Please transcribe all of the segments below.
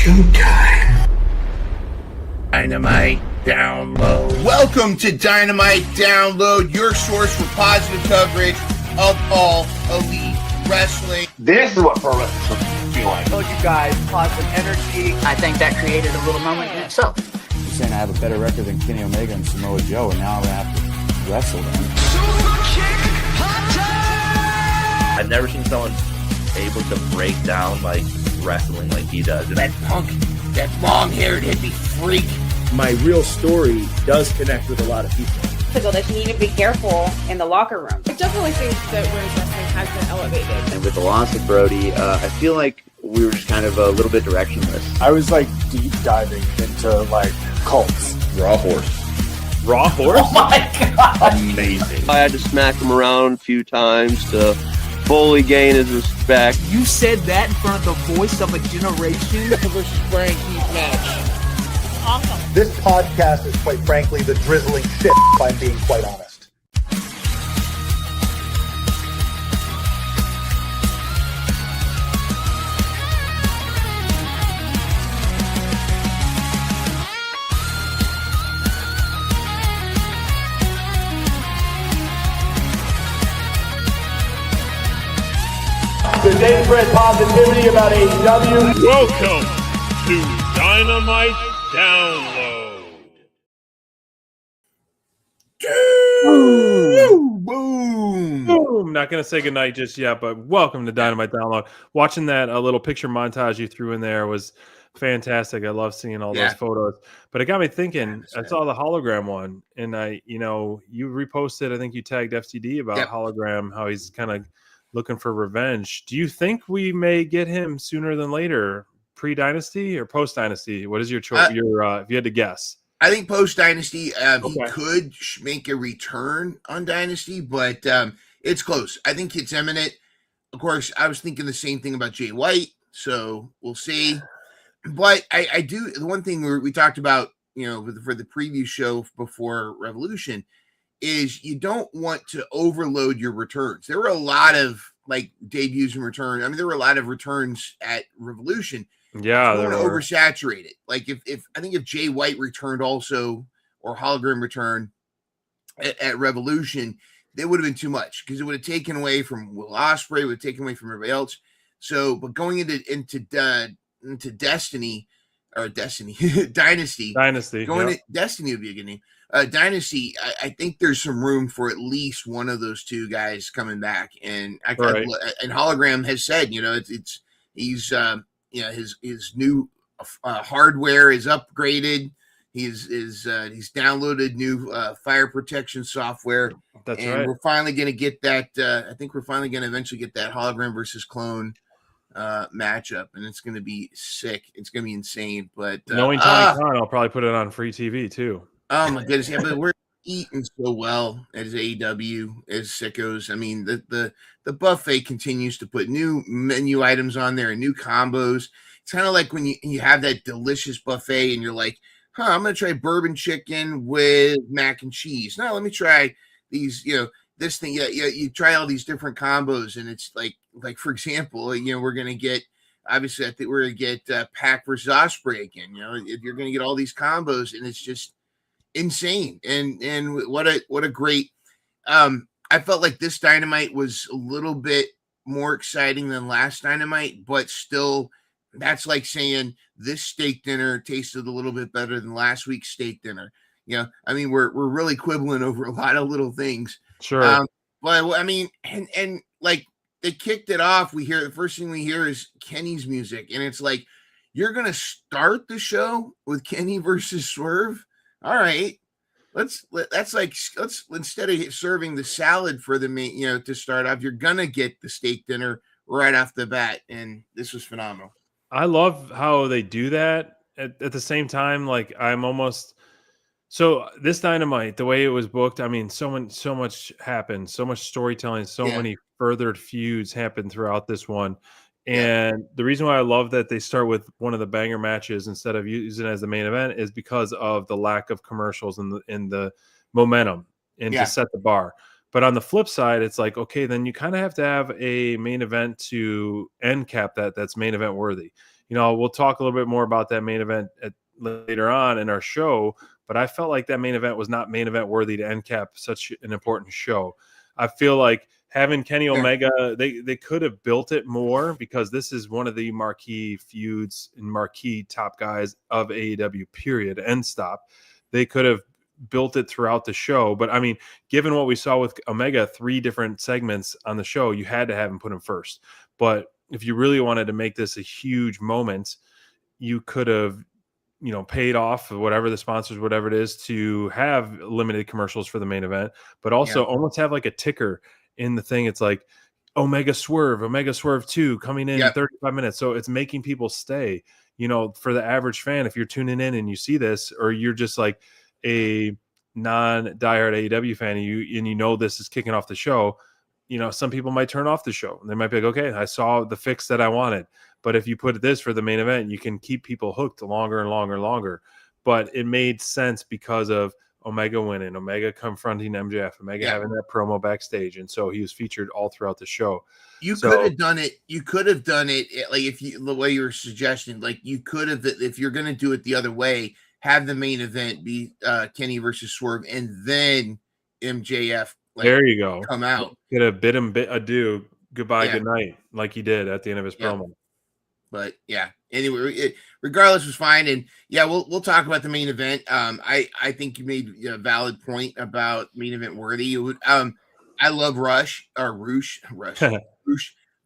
showtime. Dynamite Download. Welcome to Dynamite Download, your source for positive coverage of all elite wrestling. This is what pro wrestling should feel like. I told you guys, positive energy. I think that created a little moment in itself. You're saying I have a better record than Kenny Omega and Samoa Joe, and now I'm going to have to wrestle them. I've never seen someone able to break down like wrestling like he does. That punk, that long-haired hippie freak. My real story does connect with a lot of people. That you need to be careful in the locker room. I definitely think that women's wrestling has been elevated. And with the loss of Brody, I feel like we were just kind of a little bit directionless. I was like deep diving into like cults. Raw horse. Raw horse? Oh my god! Amazing. I had to smack him around a few times to fully gain his respect. You said that in front of the voice of a generation. Versus Frankie's match. Awesome. This podcast is quite frankly the drizzling shit, if I'm being quite honest. The day spread positivity about AEW. Welcome to Dynamite Download. Boom! Not going to say goodnight just yet, but welcome to Dynamite Download. Watching that little picture montage you threw in there was fantastic. I love seeing all those photos. But it got me thinking, I saw the hologram one, and you reposted, I think you tagged FTD about hologram, how he's kind of looking for revenge. Do you think we may get him sooner than later, pre-Dynasty or post-Dynasty? What is your choice? If you had to guess. I think post-Dynasty, he could make a return on Dynasty, but it's close. I think it's imminent. Of course, I was thinking the same thing about Jay White, so we'll see. But I do, the one thing we talked about, for the preview show before Revolution, is you don't want to overload your returns. There were a lot of debuts and returns. I mean, there were a lot of returns at Revolution. Yeah, they're oversaturated. Like if Jay White returned also, or hologram returned at Revolution, that would have been too much because it would have taken away from Will Ospreay, would have taken away from everybody else. So, but going into Destiny or Destiny Dynasty, going to Destiny would be a good name. Dynasty, I think there's some room for at least one of those two guys coming back, and and hologram has said, he's his new hardware is upgraded. He's downloaded new fire protection software. That's right. We're finally going to get that. I think we're finally going to eventually get that hologram versus clone matchup, and it's going to be sick. It's going to be insane. But knowing Tony Khan, I'll probably put it on free TV too. Oh my goodness! Yeah, but we're eating so well as AEW, as sickos. I mean, the buffet continues to put new menu items on there and new combos. It's kind of like when you have that delicious buffet and you're like, I'm going to try bourbon chicken with mac and cheese. No, let me try these, this thing. Yeah, you try all these different combos, and it's like for example, we're going to get, obviously, I think we're going to get Pac versus Ospreay again. You're going to get all these combos, and it's just insane. And what a great, I felt like this Dynamite was a little bit more exciting than last Dynamite, but still, that's like saying this steak dinner tasted a little bit better than last week's steak dinner. I mean, we're really quibbling over a lot of little things. Sure. But I mean, and like they kicked it off. The first thing we hear is Kenny's music, and it's like, you're going to start the show with Kenny versus Swerve. All right, let's instead of serving the salad for the main, to start off, you're gonna get the steak dinner right off the bat, and this was phenomenal. I love how they do that. At the same time, so this Dynamite, the way it was booked, I mean, so much happened, so much storytelling, so many furthered feuds happened throughout this one. And the reason why I love that they start with one of the banger matches instead of using it as the main event is because of the lack of commercials and the momentum and to set the bar. But on the flip side, it's like, okay, then you kind of have to have a main event to end cap that's main event worthy. we'll talk a little bit more about that main event later on in our show, but I felt like that main event was not main event worthy to end cap such an important show. I feel like having Kenny Omega, they could have built it more, because this is one of the marquee feuds and marquee top guys of AEW, period, end stop. They could have built it throughout the show. But I mean, given what we saw with Omega, 3 different segments on the show, you had to have him put him first. But if you really wanted to make this a huge moment, you could have, paid off whatever the sponsors, whatever it is, to have limited commercials for the main event, but also almost have like a ticker in the thing. It's like Omega Swerve 2 coming in 35 minutes. So it's making people stay, for the average fan. If you're tuning in and you see this, or you're just like a non-diehard AEW fan, and you know this is kicking off the show, some people might turn off the show. They might be like, okay, I saw the fix that I wanted. But if you put this for the main event, you can keep people hooked longer and longer and longer. But it made sense because of Omega winning, Omega confronting MJF, Omega having that promo backstage. And so he was featured all throughout the show. You could have done it. You could have done it like the way you were suggesting, like you could have, if you're going to do it the other way, have the main event be Kenny versus Swerve, and then MJF. There you go. Come out. Could have bid him adieu, goodbye, good night, like he did at the end of his promo. But anyway, regardless, it was fine. And we'll talk about the main event. I think you made a valid point about main event worthy. I love Rush. But so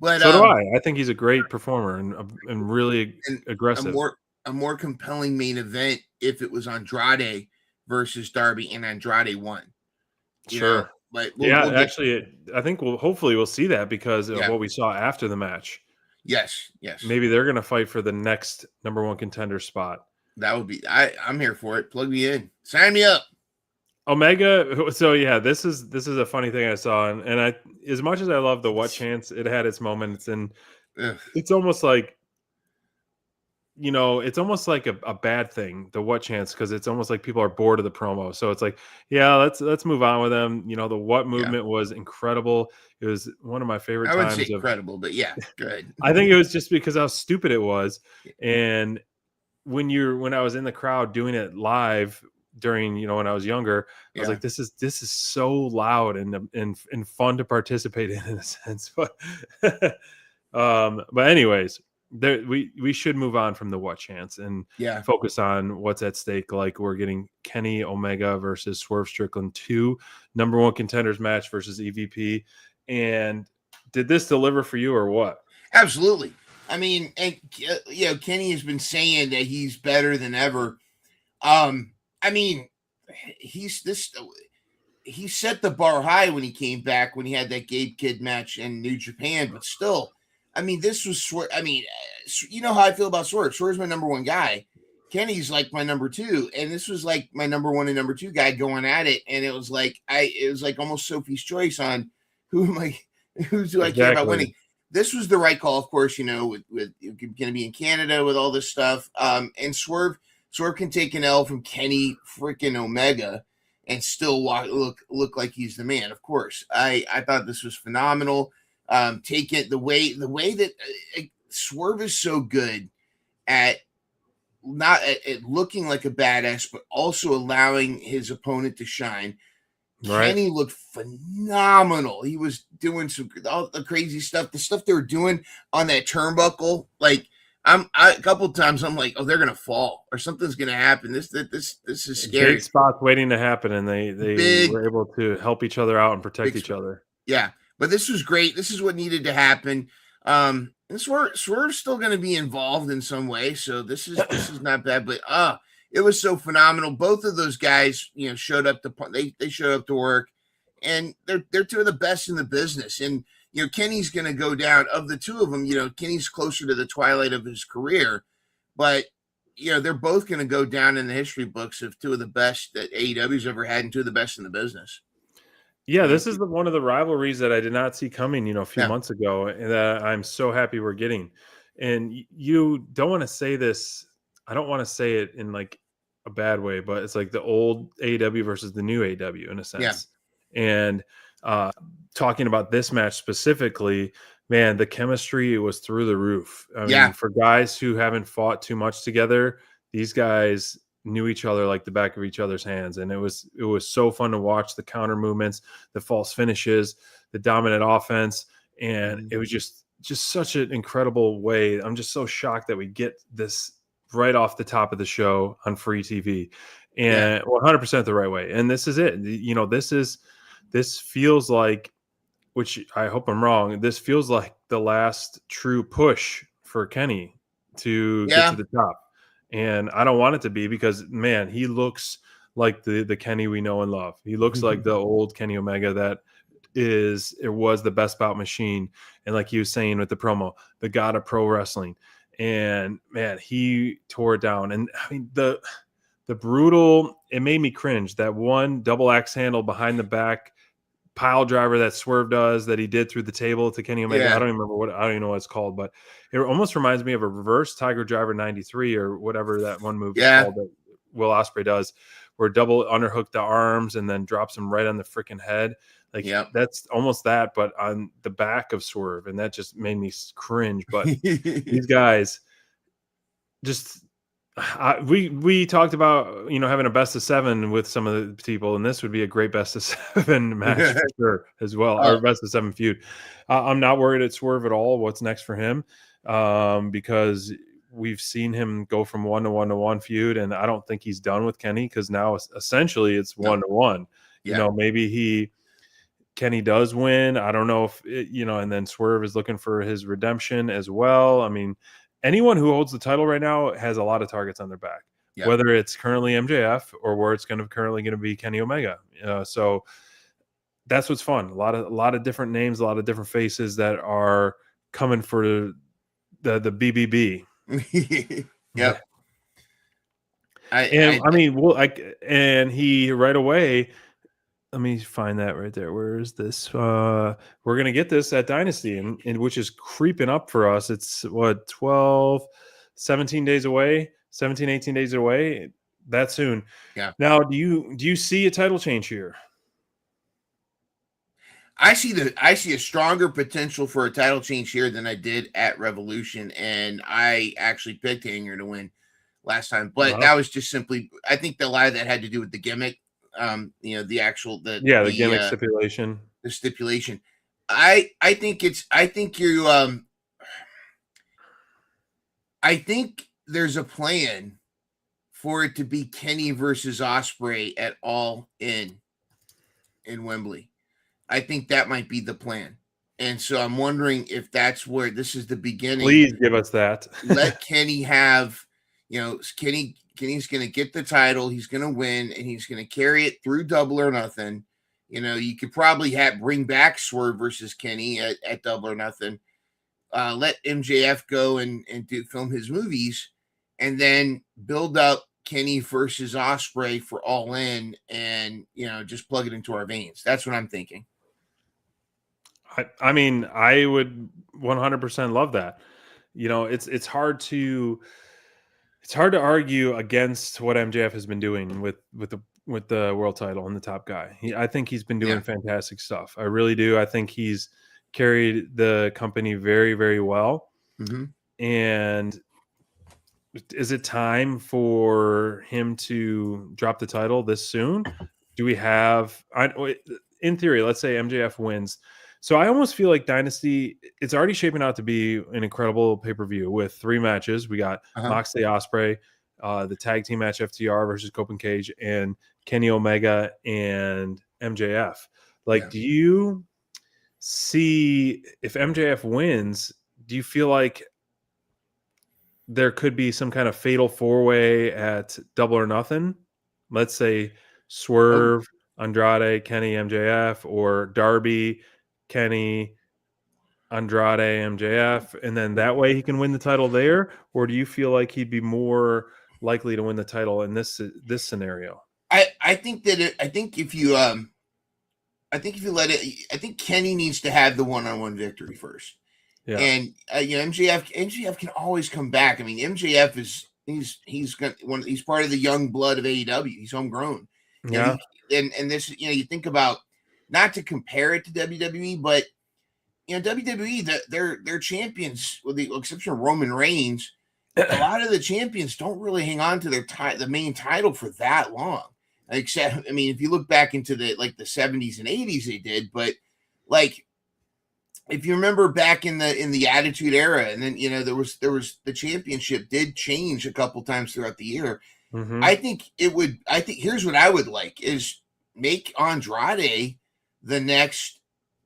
do I. I think he's a great performer and really aggressive. A more compelling main event if it was Andrade versus Darby and Andrade won. Sure. But actually, I think hopefully we'll see that because of what we saw after the match. Yes. Maybe they're going to fight for the next number 1 contender spot. That would be. I'm here for it. Plug me in. Sign me up. Omega. So this is a funny thing I saw, and I, as much as I love the What Chance, it had its moments, and it's almost like, it's almost like a bad thing, the What Chance, because it's almost like people are bored of the promo. So it's like, let's move on with them. The What movement was incredible. It was one of my favorite times. I would say incredible, but good. I think it was just because how stupid it was. And when I was in the crowd doing it live during, when I was younger, I was like, this is so loud and fun to participate in a sense. But anyways, we should move on from the What Chance and focus on what's at stake. Like, we're getting Kenny Omega versus Swerve Strickland 2, number 1 contenders match versus EVP. And did this deliver for you or what? Absolutely. I mean, and Kenny has been saying that he's better than ever. I mean, he set the bar high when he came back, when he had that Gabe Kidd match in New Japan, but still, I mean, this was Swerve. I mean, you know how I feel about Swerve. Swerve's my number 1 guy. Kenny's like my number 2, and this was like my number 1 and number 2 guy going at it, and it was like almost Sophie's Choice on who do I care about winning. This was the right call, of course. With going to be in Canada with all this stuff, and Swerve can take an L from Kenny freaking Omega and still look like he's the man. Of course, I thought this was phenomenal. Take it the way that Swerve is so good at not at looking like a badass, but also allowing his opponent to shine. Right. Kenny looked phenomenal. He was doing all the crazy stuff, the stuff they were doing on that turnbuckle. Like, a couple of times I'm like, oh, they're gonna fall or something's gonna happen. This is scary. Big spots waiting to happen, and they were able to help each other out and protect each other. Yeah. But this was great. This is what needed to happen. And Swerve's still going to be involved in some way, so this is not bad. But it was so phenomenal. Both of those guys, showed up they showed up to work, and they're 2 of the best in the business. And Kenny's going to go down. Of the 2 of them, Kenny's closer to the twilight of his career, but they're both going to go down in the history books of 2 of the best that AEW's ever had and 2 of the best in the business. Yeah, this is one of the rivalries that I did not see coming, a few months ago, and that I'm so happy we're getting. And you don't want to say this. I don't want to say it in like a bad way, but it's like the old AEW versus the new AEW in a sense. Yeah. And talking about this match specifically, man, the chemistry was through the roof. I mean, for guys who haven't fought too much together, these guys knew each other like the back of each other's hands, and it was so fun to watch the counter movements, the false finishes, the dominant offense, and it was just such an incredible way. I'm just so shocked that we get this right off the top of the show on free TV, and 100% the right way. And this is it. You know, this feels like, which I hope I'm wrong, this feels like the last true push for Kenny to get to the top. And I don't want it to be, because, man, he looks like the Kenny we know and love. He looks like the old Kenny Omega that was the best bout machine. And like he was saying with the promo, the god of pro wrestling. And, man, he tore it down. And, I mean, the brutal, it made me cringe. That one double axe handle behind the back pile driver that Swerve does, that he did through the table to Kenny Omega. I don't even know what it's called, but it almost reminds me of a reverse Tiger Driver 93 or whatever that one move is called that Will Ospreay does, where double underhook the arms and then drops him right on the freaking head. Like that's almost that, but on the back of Swerve, and that just made me cringe. But these guys just. We talked about, you know, having a best of 7 with some of the people, and this would be a great best of 7 match for sure as well, or best of 7 feud. I'm not worried at Swerve at all. What's next for him? Because we've seen him go from 1-to-1-to-1 feud, and I don't think he's done with Kenny, because now essentially it's 1-to-1. You know, maybe Kenny does win. I don't know if and then Swerve is looking for his redemption as well. I mean, anyone who holds the title right now has a lot of targets on their back, whether it's currently MJF or where it's currently going to be Kenny Omega. So that's what's fun. A lot of different names, a lot of different faces that are coming for the BBB. Yep. And he right away. Let me find that right there. Where is this? We're going to get this at Dynasty, and which is creeping up for us. It's 17 days away, 17, 18 days away, that soon. Yeah. Now, do you see a title change here? I see a stronger potential for a title change here than I did at Revolution, and I actually picked Hanger to win last time, but that was just simply, I think a lot of that had to do with the gimmick. The gimmick stipulation. The stipulation. I think there's a plan for it to be Kenny versus Ospreay at All In Wembley. I think that might be the plan. And so I'm wondering if that's where this is the beginning. Please give us that. Let Kenny have, Kenny's going to get the title. He's going to win, and he's going to carry it through Double or Nothing. You could probably bring back Swerve versus Kenny at Double or Nothing. Let MJF go and film his movies, and then build up Kenny versus Ospreay for All In, and just plug it into our veins. That's what I'm thinking. I mean, I would 100% love that. It's hard to. It's hard to argue against what MJF has been doing with the world title and the top guy. I think he's been doing fantastic stuff. I really do. I think he's carried the company very, very well. Mm-hmm. And is it time for him to drop the title this soon? Do we have, in theory, let's say MJF wins. So I almost feel like Dynasty, it's already shaping out to be an incredible pay-per-view with 3 matches. We got Moxley Ospreay, the tag team match FTR versus Copen Cage, and Kenny Omega and MJF. Do you see, if MJF wins, do you feel like there could be some kind of fatal 4-way at Double or Nothing? Let's say Swerve, Andrade, Kenny, MJF, or Darby, Kenny, Andrade, MJF, and then that way he can win the title there? Or do you feel like he'd be more likely to win the title in this scenario? I think if you let it, I think Kenny needs to have the one-on-one victory first. Yeah. And MJF can always come back. I mean, MJF he's part of the young blood of AEW. He's homegrown. Yeah. And this, you think about, not to compare it to WWE, but WWE, their champions, with the exception of Roman Reigns, a lot of the champions don't really hang on to the main title for that long. Except, I mean, if you look back into the 70s and 80s, they did, but like if you remember back in the Attitude Era, and then there was the championship did change a couple times throughout the year. Mm-hmm. I think here's what I would like is make Andrade the next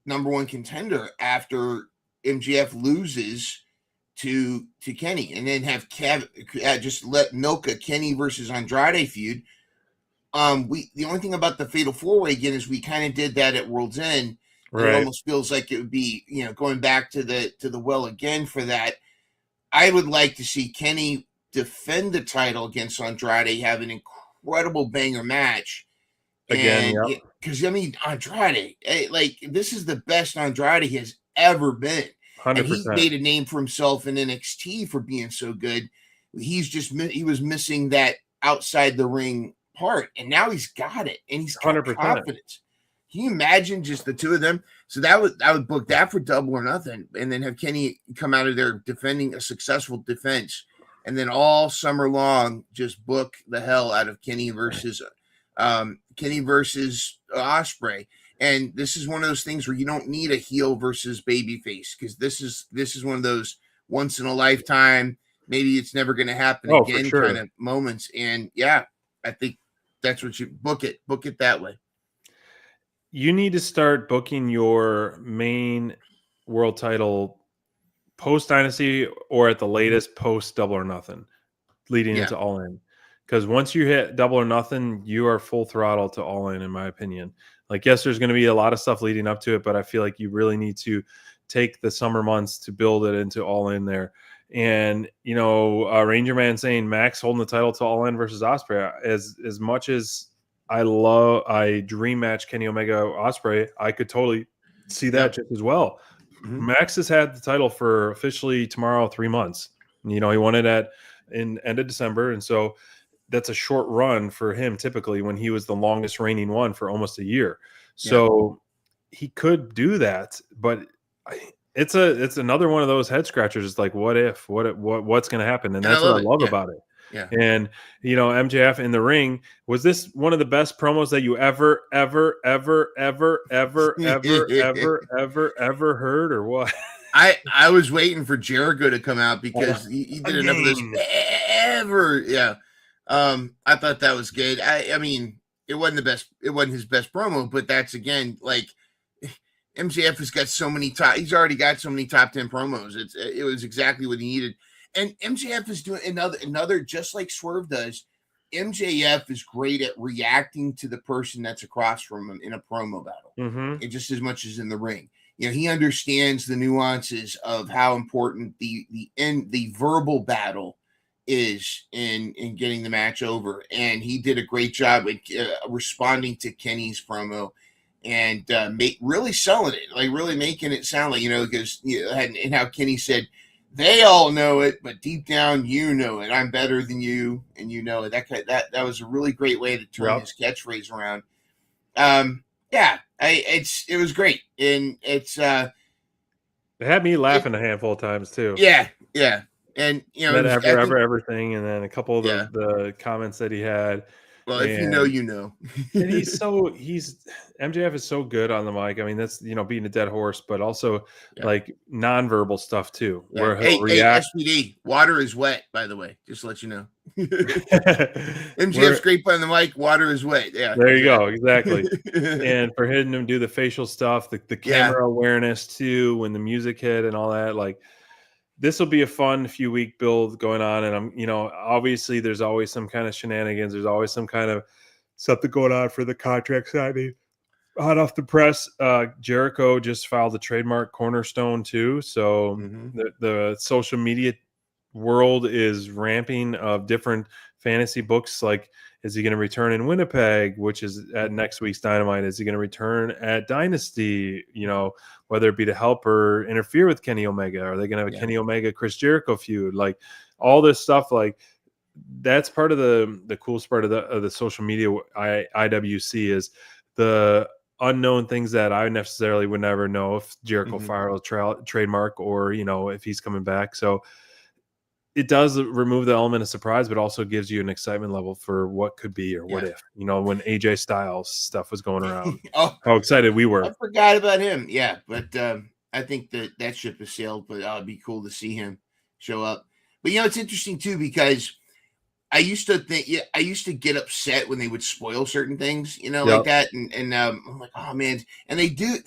number one contender after MJF loses to Kenny, and then have just milk a Kenny versus Andrade feud. The only thing about the Fatal 4-Way again is we kind of did that at World's End. Right. It almost feels like it would be, going back to the well again for that. I would like to see Kenny defend the title against Andrade, have an incredible banger match. Again, because Andrade, this is the best Andrade has ever been. 100%. And he made a name for himself in NXT for being so good. He was missing that outside the ring part, and now he's got it, and he's got 100%. Confidence. Can you imagine just the two of them? So I would book that for Double or Nothing, and then have Kenny come out of there defending a successful defense, and then all summer long just book the hell out of Kenny versus Ospreay. And this is one of those things where you don't need a heel versus babyface, because this is one of those once in a lifetime, maybe it's never going to happen again kind of moments. And yeah, I think that's what you book it that way. You need to start booking your main world title post Dynasty, or at the latest post Double or Nothing, leading into All In. Because once you hit Double or Nothing, you are full throttle to All In my opinion. Like, yes, there's going to be a lot of stuff leading up to it, but I feel like you really need to take the summer months to build it into All In there. And, Ranger Man saying Max holding the title to All In versus Ospreay. As much as I dream match Kenny Omega Ospreay, I could totally see that just as well. Mm-hmm. Max has had the title for officially tomorrow 3 months. He won it in end of December, and so that's a short run for him typically, when he was the longest reigning one for almost a year. So he could do that, but it's another one of those head scratchers. It's like, what's going to happen? And that's what I love about it. Yeah. And MJF in the ring, was this one of the best promos that you ever heard, or what? I was waiting for Jericho to come out, because he did enough of this ever. Yeah. I thought that was good. I mean, it wasn't the best. It wasn't his best promo, but that's again, like, MJF has got so many he's already got so many top 10 promos. It was exactly what he needed. And MJF is doing another, just like Swerve does. MJF is great at reacting to the person that's across from him in a promo battle, and just as much as in the ring. He understands the nuances of how important the verbal battle is in getting the match over, and he did a great job at responding to Kenny's promo, and really selling it, like really making it sound like because and how Kenny said, they all know it, but deep down you know it. I'm better than you, and you know it. That was a really great way to turn his catchphrase around. It was great, and it had me laughing a handful of times too. Yeah. And that everything, and then a couple of the comments that he had. Well, if you know, you know. And MJF is so good on the mic. I mean, that's beating a dead horse, but also like nonverbal stuff too, where he'll react. SPD, water is wet, by the way, just to let you know. MJF's great on the mic. Water is wet. Yeah, there you go, exactly. And for him to do the facial stuff, the camera awareness too, when the music hit and all that, like. This will be a fun few week build going on. And I'm, obviously there's always some kind of shenanigans. There's always some kind of something going on for the contract signing. Hot off the press, Jericho just filed a trademark Cornerstone too. So the social media world is ramping of different fantasy books. Like, is he going to return in Winnipeg, which is at next week's Dynamite? Is he going to return at Dynasty? Whether it be to help or interfere with Kenny Omega? Are they going to have a Kenny Omega Chris Jericho feud? Like all this stuff, like that's part of the coolest part of the social media IWC is the unknown things that I necessarily would never know if Jericho Mhm. Fire will trademark or, if he's coming back. So it does remove the element of surprise, but also gives you an excitement level for what could be or what if, when AJ Styles stuff was going around, Oh, how excited we were. I forgot about him. Yeah, but I think that ship has sailed, but it'd be cool to see him show up. But it's interesting too, because I used to get upset when they would spoil certain things, like that. And I'm like, oh man. And they do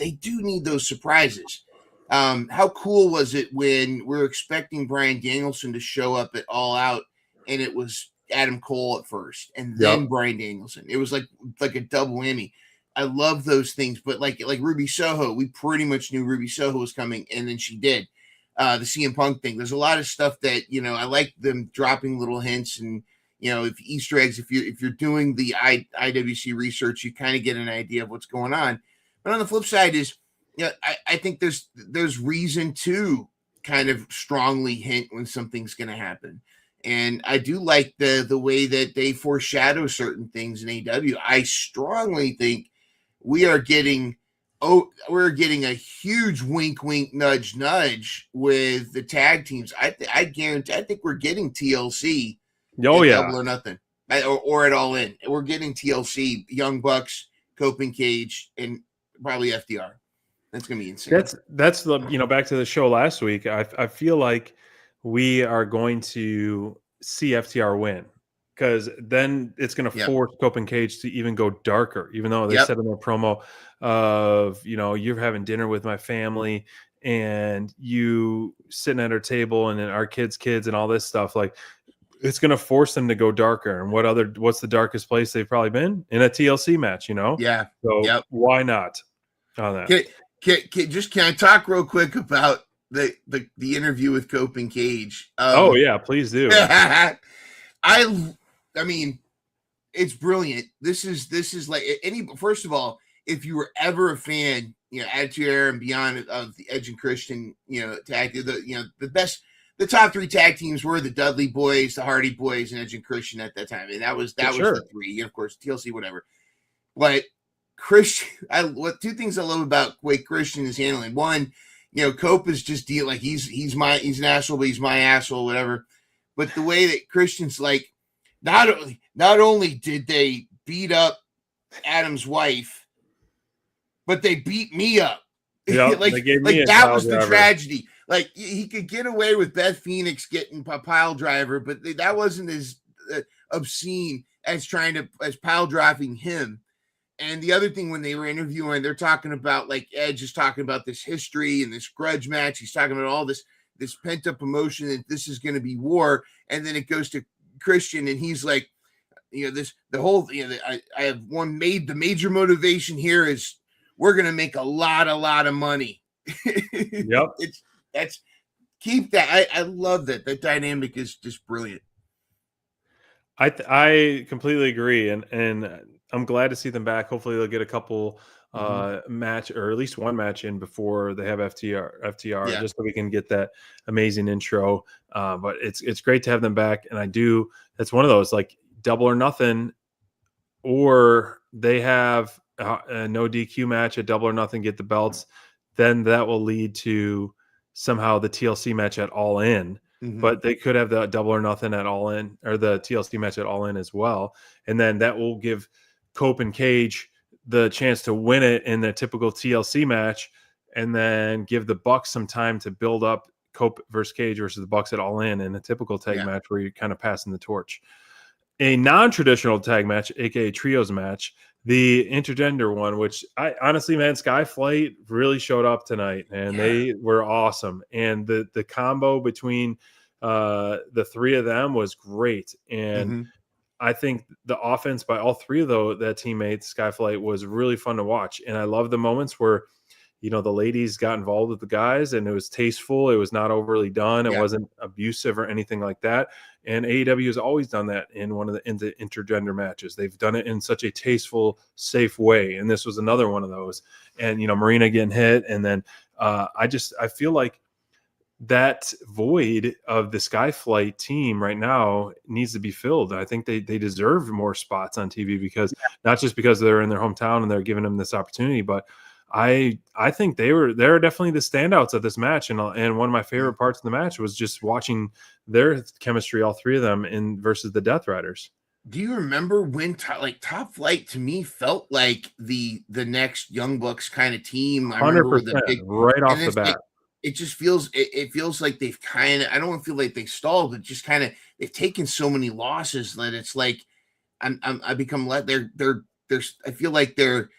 need those surprises. How cool was it when we're expecting Bryan Danielson to show up at All Out and it was Adam Cole at first and then Bryan Danielson? It was like a double whammy. I love those things, but like Ruby Soho, we pretty much knew Ruby Soho was coming, and then she did. The CM Punk thing. There's a lot of stuff that I like them dropping little hints and if Easter eggs. If you're doing the IWC research, you kind of get an idea of what's going on. But on the flip side is, I think there's reason to kind of strongly hint when something's going to happen. And I do like the way that they foreshadow certain things in AEW. I strongly think we're getting a huge wink, nudge, nudge with the tag teams. I guarantee. I think we're getting TLC. Oh yeah, Double or Nothing, or at All In. We're getting TLC, Young Bucks, Cope and Cage, and probably FDR. That's gonna be insane. That's the back to the show last week. I feel like we are going to see FTR win, because then it's going to force Cope and Cage to even go darker, even though they said in their promo of, you're having dinner with my family and you sitting at our table and then our kids and all this stuff. Like, it's going to force them to go darker. And what's the darkest place they've probably been? In a TLC match, Yeah. So why not on that? Can I talk real quick about the interview with Cope and Cage? Oh yeah, please do. I mean, it's brilliant. This is like first of all, if you were ever a fan, Attitude Era and beyond of the Edge and Christian, tag, the best, the top three tag teams were the Dudley Boys, the Hardy Boys, and Edge and Christian at that time. And that was the three, of course, TLC, whatever. But Christian, two things I love about the way Christian is handling. One, Cope is just like he's an asshole, but he's my asshole, whatever. But the way that Christian's like, not only did they beat up Adam's wife, but they beat me up. Yep, like that was the tragedy. Like, he could get away with Beth Phoenix getting a pile driver, but that wasn't as obscene as pile driving him. And the other thing, when they were interviewing, they're talking about, like, Edge is talking about this history and this grudge match. He's talking about all this pent up emotion that this is going to be war. And then it goes to Christian, and he's like, the major motivation here is we're going to make a lot of money. Yep. Keep that. I love that. That dynamic is just brilliant. I completely agree. And I'm glad to see them back. Hopefully they'll get a couple match, or at least one match in before they have FTR, just so we can get that amazing intro. But it's great to have them back. And that's one of those, like, Double or Nothing, or they have a no DQ match at Double or Nothing, get the belts. Then that will lead to somehow the TLC match at All In. But they could have the Double or Nothing at All In, or the TLC match at All In as well. And then that will give Cope and Cage the chance to win it in the typical TLC match, and then give the Bucks some time to build up Cope versus Cage versus the Bucks at All In a typical tag match where you're kind of passing the torch. A non-traditional tag match, aka trios match, the intergender one, which I honestly, man, Skyflight really showed up tonight, and they were awesome. And the combo between the three of them was great. And I think the offense by all three of that teammates, Skyflight, was really fun to watch. And I love the moments where, the ladies got involved with the guys, and it was tasteful. It was not overly done. It wasn't abusive or anything like that. And AEW has always done that in the intergender matches. They've done it in such a tasteful, safe way. And this was another one of those. And, Marina getting hit. And then I feel like that void of the Skyflight team right now needs to be filled. I think they deserve more spots on TV because not just because they're in their hometown and they're giving them this opportunity, but I think they're definitely the standouts of this match. And one of my favorite parts of the match was just watching their chemistry, all three of them, in versus the Death Riders. Do you remember when Top Flight to me felt like the next Young Bucks kind of team? I remember 100%, the big right off the bat. It just feels it feels like they've kind of, I don't feel like they stalled, but just kind of they've taken so many losses that it's like I become I feel like they're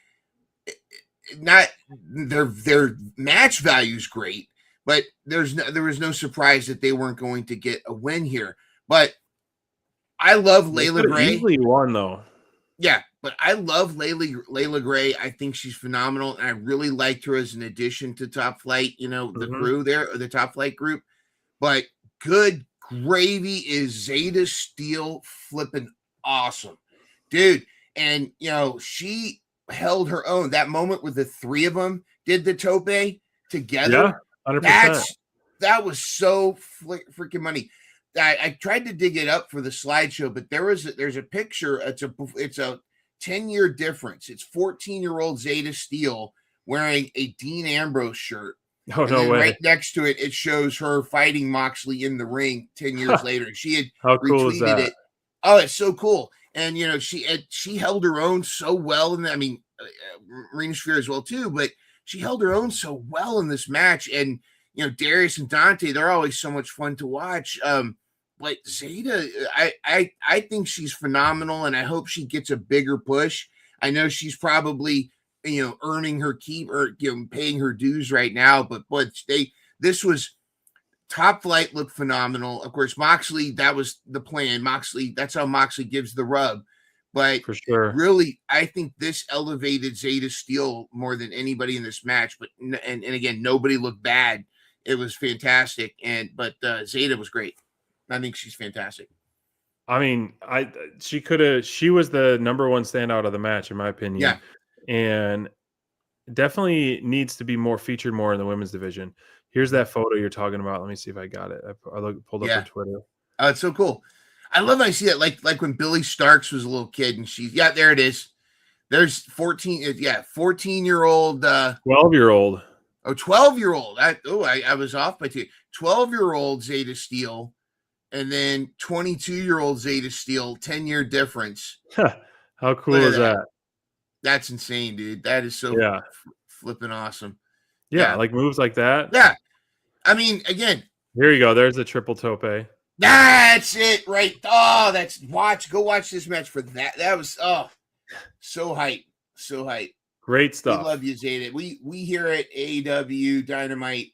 not their match value is great, but there was no surprise that they weren't going to get a win here. But I love Layla Gray. Easily won though. Yeah, but I love Layla Gray. I think she's phenomenal, and I really liked her as an addition to Top Flight. The crew there, or the Top Flight group. But good gravy is Zeta Steel flipping awesome, dude. And she held her own. That moment with the three of them did the tope together. Yeah, 100%. That was so freaking money. I tried to dig it up for the slideshow, but there's a picture. It's a 10-year difference. It's 14-year-old Zeta Steel wearing a Dean Ambrose shirt. Oh, no way. Right next to it, it shows her fighting Moxley in the ring 10 years later. She had retweeted it. Oh, it's so cool. And she held her own so well, and I mean, Marina Shafir as well too. But she held her own so well in this match, and Darius and Dante, they're always so much fun to watch. But Zeta, I think she's phenomenal, and I hope she gets a bigger push. I know she's probably earning her keep or paying her dues right now, but this was Top Flight looked phenomenal. Of course, Moxley, that was the plan. Moxley, that's how Moxley gives the rub. But for sure, really, I think this elevated Zeta Steel more than anybody in this match. But and again, nobody looked bad. It was fantastic, but Zeta was great. I think she's fantastic. I mean, she was the number one standout of the match, in my opinion. Yeah. And definitely needs to be featured more in the women's division. Here's that photo you're talking about. Let me see if I got it. I pulled up her Twitter. Oh, it's so cool. I love how I see that. Like when Billy Starks was a little kid, and there it is. There's 14-year-old. 12-year-old. Oh, 12-year-old. I was off by 2. 12-year-old Zeta Steel. And then 22-year-old Zeta Steel, 10-year difference. How cool is that? That's insane, dude. That is so flipping awesome. Yeah, like moves like that. Yeah. I mean, again. Here you go. There's the triple tope. That's it, right? Oh, go watch this match for that. That was so hype. So hype. Great stuff. We love you, Zeta. We here at AEW Dynamite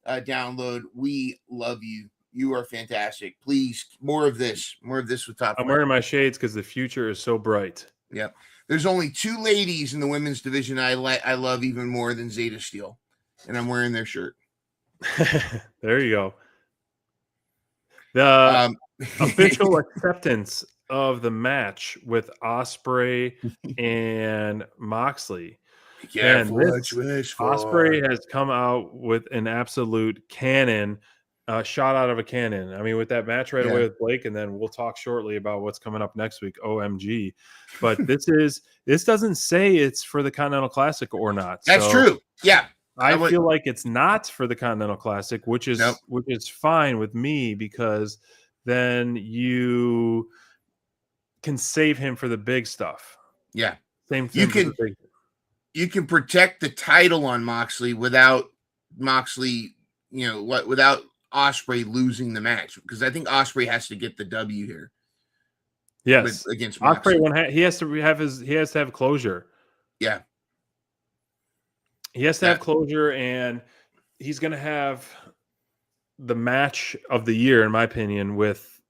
Download, we love you. You are fantastic. Please, more of this with Top Flight. I'm wearing my shades because the future is so bright. Yep. There's only 2 ladies in the women's division I love even more than Zeta Steel, and I'm wearing their shirt. There you go. The official acceptance of the match with Ospreay and Moxley. Ospreay has come out with an absolute cannon. Shot out of a cannon. I mean, with that match right away with Blake, and then we'll talk shortly about what's coming up next week. OMG! But this doesn't say it's for the Continental Classic or not. That's true. Yeah, I feel like it's not for the Continental Classic, which is fine with me because then you can save him for the big stuff. Yeah, same thing. You can protect the title on Moxley without Moxley. Without Ospreay losing the match, because I think Ospreay has to get the W here. Yes, against Moxley. Ospreay, he has to have closure. Yeah, he has to have closure, and he's going to have the match of the year, in my opinion, with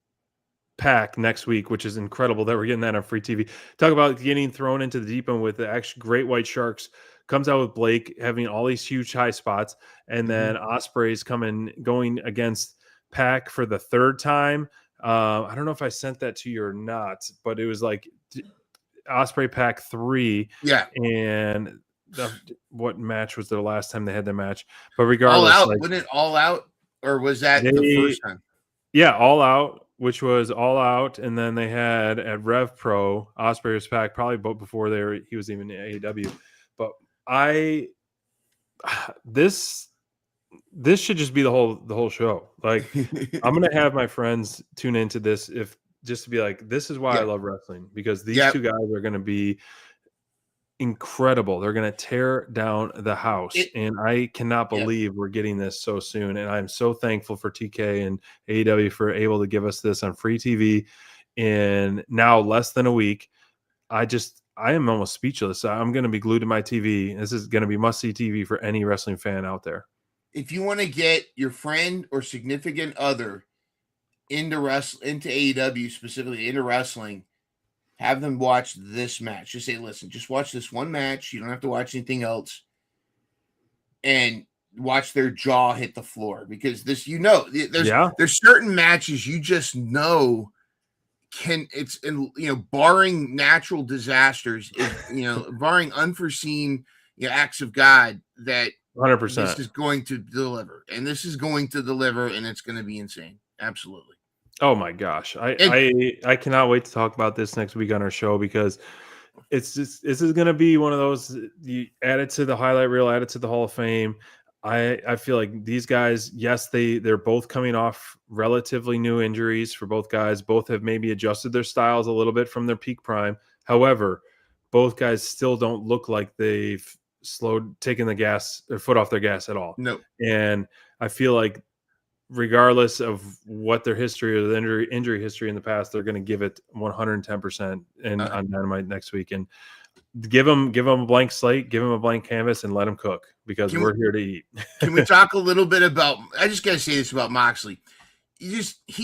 Pac next week, which is incredible that we're getting that on free TV. Talk about getting thrown into the deep end with the actual Great White Sharks. Comes out with Blake having all these huge high spots, and then Ospreay's going against Pac for the 3rd time. I don't know if I sent that to you or not, but it was like Ospreay Pac 3. Yeah. And what match was the last time they had their match? But regardless, All Out, wasn't it All Out? or was that the first time? Yeah, All Out, which was All Out, and then they had at Rev Pro, Ospreay was back probably before he was even in AEW. But this should just be the whole show. Like, I'm gonna have my friends tune into this just to be like, this is why I love wrestling, because these two guys are gonna be incredible. They're going to tear down the house, and I cannot believe we're getting this so soon. And I'm so thankful for TK and AEW for able to give us this on free TV in now less than a week. I am almost speechless. I'm going to be glued to my TV. This is going to be must-see TV for any wrestling fan out there. If you want to get your friend or significant other into AEW, specifically into wrestling, have them watch this match. Just say, listen, just watch this one match. You don't have to watch anything else. And watch their jaw hit the floor, because there's certain matches you just know barring natural disasters, barring unforeseen acts of God, that 100% this is going to deliver. And this is going to deliver, and it's going to be insane. Absolutely. Oh my gosh. I cannot wait to talk about this next week on our show, because this is going to be one of those, you add it to the highlight reel, add it to the Hall of Fame. I feel like these guys, yes, they're both coming off relatively new injuries for both guys. Both have maybe adjusted their styles a little bit from their peak prime. However, both guys still don't look like they've taken their foot off their gas at all. No. And I feel like, regardless of what their history or the injury history in the past, they're going to give it 110% on Dynamite next week, and give them a blank slate, give them a blank canvas, and let them cook, because we're here to eat. Can we talk a little bit about? I just got to say this about Moxley. He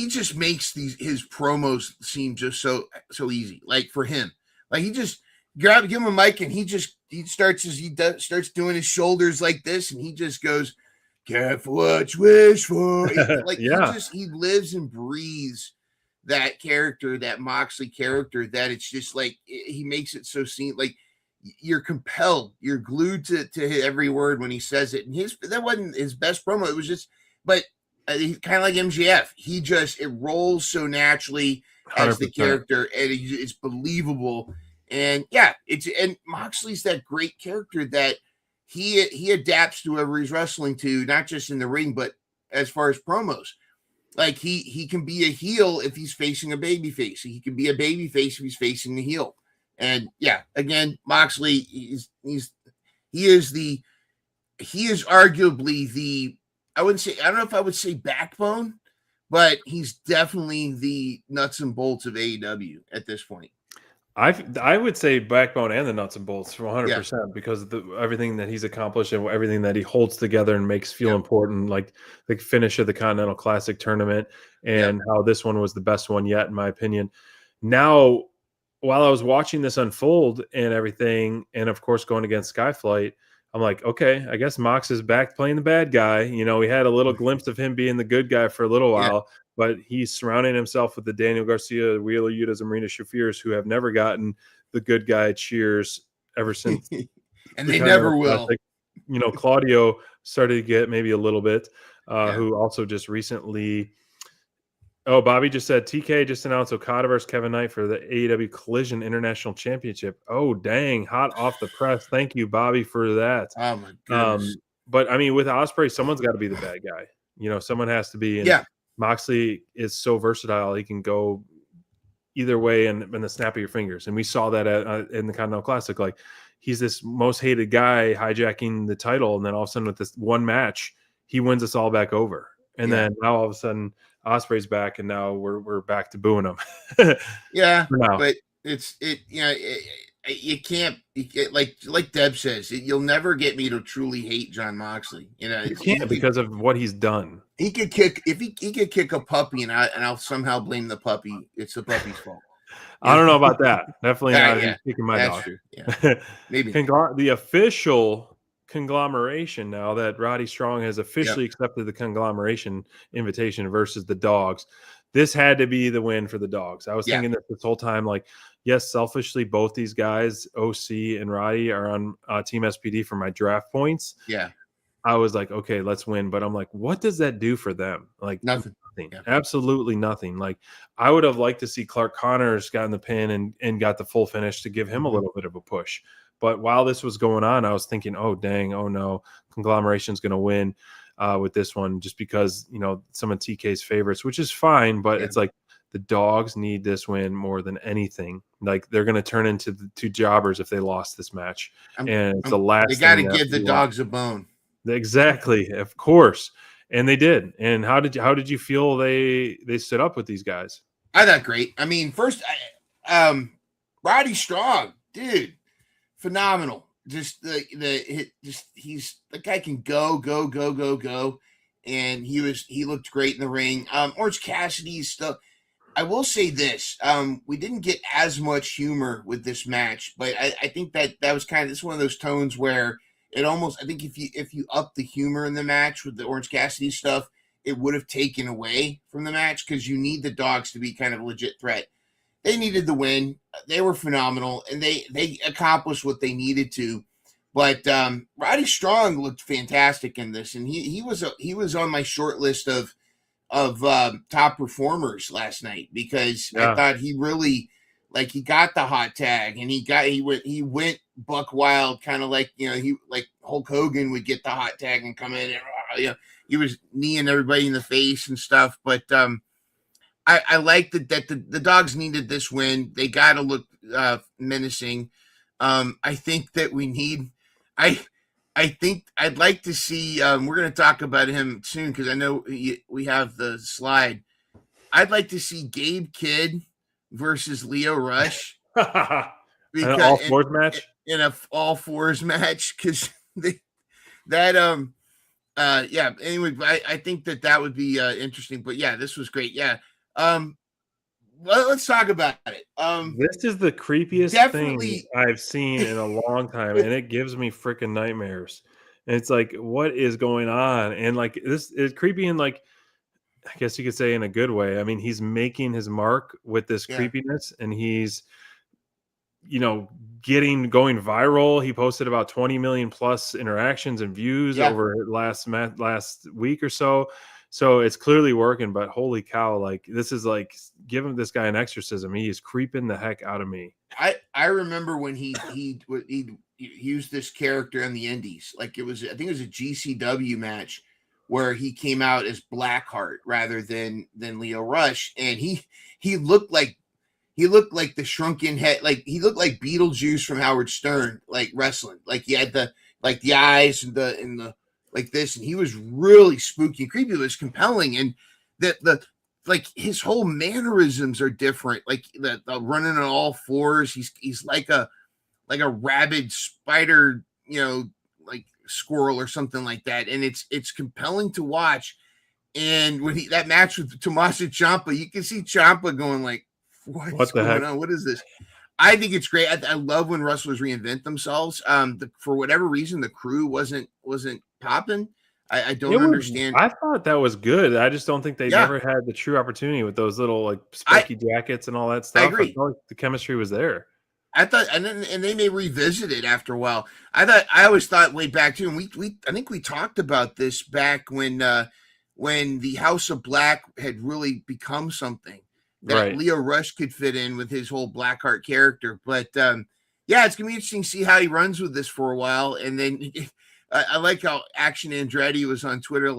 just makes his promos seem just so easy. Like, for him, like, he just give him a mic, and he starts doing his shoulders like this, and he just goes, careful what you wish for. Like, he lives and breathes that character, that Moxley character, that it's just like, he makes it so like you're compelled, you're glued to every word when he says it. And that wasn't his best promo. It was just, but he's kind of like MJF. It rolls so naturally as 100%. The character, and it's believable. And and Moxley's that great character that he adapts to whoever he's wrestling to, not just in the ring, but as far as promos. Like, he can be a heel if he's facing a baby face. He can be a baby face if he's facing the heel. And again, Moxley, he is arguably I don't know if I would say backbone, but he's definitely the nuts and bolts of AEW at this point. I would say backbone and the nuts and bolts for 100%, because of everything that he's accomplished and everything that he holds together and makes feel important, like the finish of the Continental Classic tournament, and how this one was the best one yet, in my opinion. Now, while I was watching this unfold and everything, and of course going against Skyflight, I'm like, okay, I guess Mox is back playing the bad guy. We had a little glimpse of him being the good guy for a little while, but he's surrounding himself with the Daniel Garcia, Wheeler Yutas, and Marina Shafirs, who have never gotten the good guy cheers ever since. And they never will. Claudio started to get maybe a little bit, who also just recently. Oh, Bobby just said TK just announced Okada versus Kevin Knight for the AEW Collision International Championship. Oh, dang. Hot off the press. Thank you, Bobby, for that. Oh, my goodness. But, I mean, with Ospreay, someone's got to be the bad guy. Someone has to be. And Moxley is so versatile. He can go either way in the snap of your fingers. And we saw that in the Continental Classic. Like, he's this most hated guy hijacking the title. And then all of a sudden, with this one match, he wins us all back over. And then now all of a sudden, Ospreay's back, and now we're back to booing him. But you can't, like Deb says, you'll never get me to truly hate Jon Moxley. You can't, because of what he's done. He could kick he could kick a puppy, and I'll somehow blame the puppy. It's the puppy's fault. I don't know about that. Definitely not kicking my dog. True. Yeah. Maybe the official conglomeration, now that Roddy Strong has officially accepted the conglomeration invitation versus the Dogs, this had to be the win for the Dogs. I was thinking this whole time, like, yes, selfishly, both these guys, OC and Roddy, are on Team SPD for my draft points. I was like, okay, let's win. But I'm like, what does that do for them? Like Nothing. Yeah. Absolutely nothing. Like I would have liked to see Clark Connors got in the pin and got the full finish to give him a little bit of a push. But while this was going on, I was thinking, oh dang, oh no, Conglomeration's going to win with this one just because some of TK's favorites, which is fine. But it's like the dogs need this win more than anything. Like they're going to turn into the two jobbers if they lost this match. And it's the last. They got to give the dogs a bone. Exactly, of course. And they did. And how did you feel they stood up with these guys? I thought great. I mean, first, Roddy Strong, dude, phenomenal. Just he's the guy can go, and he looked great in the ring. Orange Cassidy's stuff. I will say this: we didn't get as much humor with this match, but I think that was it's one of those tones where. It almost, I think if you up the humor in the match with the Orange Cassidy stuff, it would have taken away from the match because you need the dogs to be kind of a legit threat. They needed the win. They were phenomenal, and they accomplished what they needed to. But Roddy Strong looked fantastic in this, and he was on my short list of top performers last night because I thought he really he got the hot tag and he went buck wild, kind of like he like Hulk Hogan would get the hot tag and come in and he was kneeing everybody in the face and stuff. But I like that the dogs needed this win. They got to look menacing. I think that we need. I think I'd like to see. We're going to talk about him soon because I know we have the slide. I'd like to see Gabe Kidd versus Leo Rush. Because an all fours match in a all fours match because anyway, I think that would be interesting. But yeah, this was great. Yeah. Let's talk about it. This is the creepiest thing I've seen in a long time, and it gives me freaking nightmares. And it's like, what is going on? And like this is creepy in I guess you could say in a good way. I mean, he's making his mark with this creepiness, and he's going viral. He posted about 20 million plus interactions and views over last week or so. So it's clearly working, but holy cow, this is giving this guy an exorcism. He is creeping the heck out of me. I remember when he used this character in the indies. I think it was a GCW match where he came out as Blackheart rather than Leo Rush. And he looked like the shrunken head, he looked like Beetlejuice from Howard Stern, wrestling. He had the eyes and the like this, and he was really spooky and creepy. It was compelling, and the his whole mannerisms are different. The running on all fours. He's like a rabid spider, squirrel or something like that, and it's compelling to watch. And when that match with Tommaso Ciampa, you can see Ciampa going what's going on? What is this? I think it's great. I love when wrestlers reinvent themselves. For whatever reason, the crew wasn't popping. I don't understand. I thought that was good. I just don't think they never had the true opportunity with those little spiky jackets and all that stuff. I agree. I felt the chemistry was there. I thought, and they may revisit it after a while. I always thought way back too, and I think we talked about this back when the House of Black had really become something that Leo Rush could fit in with his whole Blackheart character. But it's gonna be interesting to see how he runs with this for a while. And then I like how Action Andretti was on Twitter,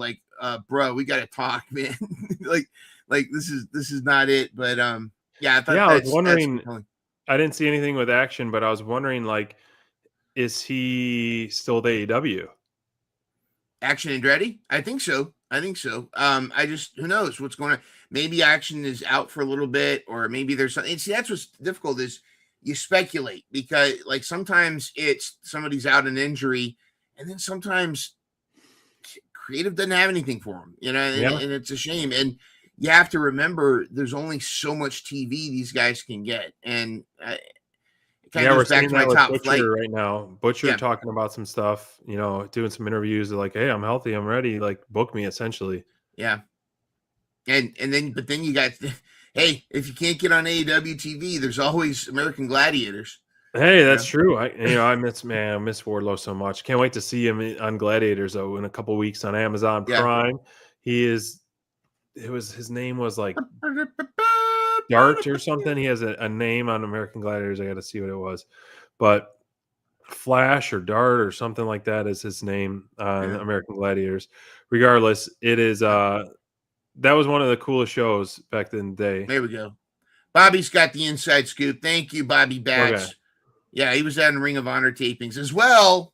bro, we got to talk, man. This is not it. But I thought I was wondering. I didn't see anything with Action, but I was wondering, is he still the AEW? Action Andretti? I think so. Who knows what's going on? Maybe Action is out for a little bit, or maybe there's something. See, that's what's difficult is you speculate because sometimes it's somebody's out an injury, and then sometimes creative doesn't have anything for them, and it's a shame. And you have to remember there's only so much TV these guys can get. And it kind of goes back to my top Butcher flight right now. Butcher talking about some stuff, doing some interviews. They're like, hey, I'm healthy. I'm ready. Book me essentially. Yeah. But then you got, hey, if you can't get on AEW TV, there's always American Gladiators. Hey, that's true. I miss Wardlow so much. Can't wait to see him on Gladiators though in a couple weeks on Amazon Prime. His name was like Dart or something. He has a name on American Gladiators. I got to see what it was, but Flash or Dart or something like that is his name on American Gladiators. Regardless, it is that was one of the coolest shows back in the day. There we go. Bobby's got the inside scoop. Thank you, Bobby Batch. Okay. Yeah, he was at Ring of Honor tapings as well